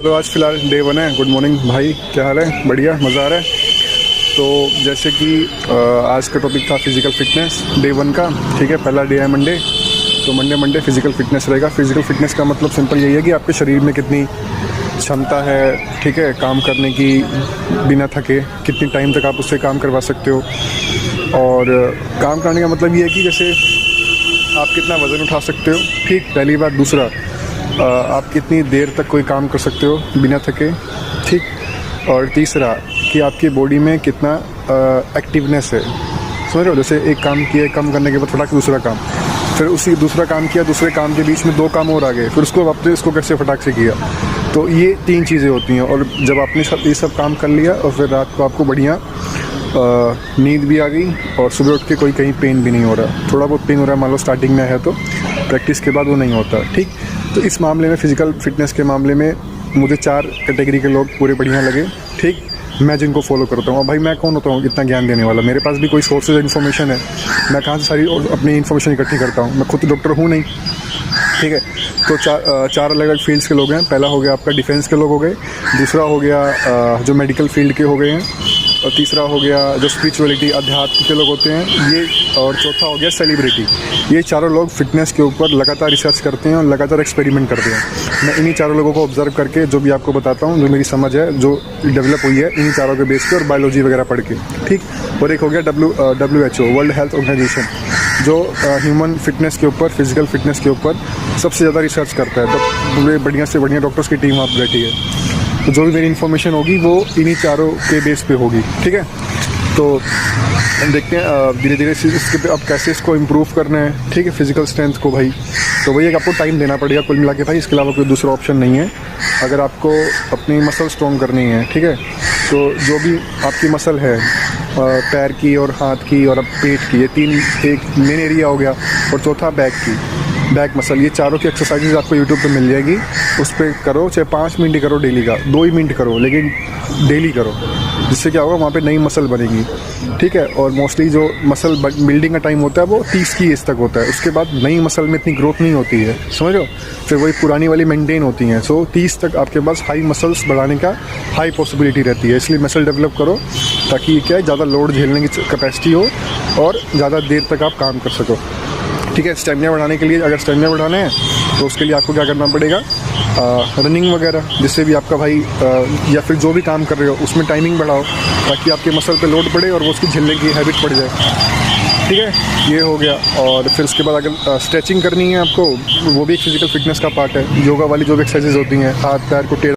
तो आज फ़िलहाल डे 1 है। गुड मॉर्निंग भाई, क्या हाल है? बढ़िया, मज़ा आ रहा है। तो जैसे कि आज का टॉपिक था फिज़िकल फिटनेस डे 1 का। ठीक है, पहला डे है मंडे, तो मंडे फिज़िकल फिटनेस रहेगा। फिज़िकल फिटनेस का मतलब सिंपल यही है कि आपके शरीर में कितनी क्षमता है, ठीक है, काम करने की बिना थके, कितनी टाइम तक आप उससे काम करवा सकते हो। और काम करने का मतलब ये है कि जैसे आप कितना वज़न उठा सकते हो, ठीक, पहली बात। दूसरा, आप कितनी देर तक कोई काम कर सकते हो बिना थके, ठीक। और तीसरा कि आपकी बॉडी में कितना एक्टिवनेस है, समझ रहे हो? जैसे एक काम किया, कम करने के बाद फटाक दूसरा काम, फिर उसी दूसरा काम किया, दूसरे काम के बीच में 2 काम और आ गए, फिर उसको वापस इसको कैसे फटाक से किया। तो ये 3 चीज़ें होती हैं। और जब आपने ये सब काम कर लिया और फिर रात को आपको बढ़िया नींद भी आ गई और सुबह उठ के कोई कहीं पेन भी नहीं हो रहा। थोड़ा बहुत पेन हो रहा है, मान लो स्टार्टिंग में है, तो प्रैक्टिस के बाद वो नहीं होता, ठीक। तो इस मामले में फ़िज़िकल फ़िटनेस के मामले में मुझे 4 कैटेगरी के लोग पूरे बढ़िया लगे, ठीक। मैं जिनको फॉलो करता हूँ। अब भाई मैं कौन होता हूँ इतना ज्ञान देने वाला? मेरे पास भी कोई सोर्सेज इन्फॉर्मेशन है, मैं कहाँ से सारी अपनी इन्फॉर्मेशन इकट्ठी करता हूँ? मैं खुद डॉक्टर हूँ नहीं, ठीक है। तो 4 अलग अलग फील्ड्स के लोग हैं। पहला हो गया आपका डिफेंस के लोग हो गए, दूसरा हो गया जो मेडिकल फील्ड के हो गए हैं, और तीसरा हो गया जो स्पिरिचुअलिटी अध्यात्म के लोग होते हैं ये, और चौथा हो गया सेलिब्रिटी। ये चारों लोग फिटनेस के ऊपर लगातार रिसर्च करते हैं और लगातार एक्सपेरिमेंट करते हैं। मैं इन्हीं चारों लोगों को ऑब्जर्व करके जो भी आपको बताता हूँ, जो मेरी समझ है, जो डेवलप हुई है इन्हीं चारों के बेस पे और बायोलॉजी वगैरह पढ़ के, ठीक। और एक हो गया WHO, वर्ल्ड हेल्थ ऑर्गेनाइजेशन, जो ह्यूमन फिटनेस के ऊपर, फिजिकल फिटनेस के ऊपर सबसे ज़्यादा रिसर्च करता है। तो पूरे बढ़िया से बढ़िया डॉक्टर्स की टीम वहाँ पर बैठी है। तो जो भी मेरी इन्फॉर्मेशन होगी वो इन्हीं चारों के बेस पे होगी, ठीक है। तो हम देखते हैं धीरे धीरे इसके पे अब कैसे इसको इम्प्रूव करना है, ठीक है, फिजिकल स्ट्रेंथ को भाई। तो वही है कि आपको टाइम देना पड़ेगा कुल मिला के भाई, इसके अलावा कोई दूसरा ऑप्शन नहीं है। अगर आपको अपनी मसल स्ट्रॉन्ग करनी है, ठीक है, तो जो भी आपकी मसल है, पैर की और हाथ की और अब पेट की, ये 3 एक मेन एरिया हो गया, और चौथा बैक मसल, ये चारों की एक्सरसाइजेज आपको यूट्यूब पे मिल जाएगी। उस पर करो, चाहे 5 मिनट ही करो डेली का, 2 ही मिनट करो, लेकिन डेली करो, जिससे क्या होगा, वहाँ पे नई मसल बनेगी, ठीक है। और मोस्टली जो मसल बिल्डिंग का टाइम होता है वो 30 की एज तक होता है। उसके बाद नई मसल में इतनी ग्रोथ नहीं होती है, समझ लो, फिर वही पुरानी वाली मेंटेन होती हैं। सो 30 तक आपके पास हाई मसल्स बढ़ाने का हाई पॉसिबिलिटी रहती है। इसलिए मसल डेवलप करो ताकि क्या है, ज़्यादा लोड झेलने की कैपेसिटी हो और ज़्यादा देर तक आप काम कर सको, ठीक है। स्टेमिना बढ़ाने के लिए, अगर स्टेमिना बढ़ाना है तो उसके लिए आपको क्या करना पड़ेगा, रनिंग वगैरह, जिससे भी आपका भाई या फिर जो भी काम कर रहे हो उसमें टाइमिंग बढ़ाओ ताकि आपके मसल पे लोड पड़े और वो उसकी झेलने की हैबिट पड़ जाए, ठीक है। ये हो गया। और फिर उसके बाद अगर स्ट्रेचिंग करनी है आपको, वो भी एक फिजिकल फिटनेस का पार्ट है। योगा वाली जो भी एक्सरसाइजेज होती हैं, हाथ पैर को टेढ़ा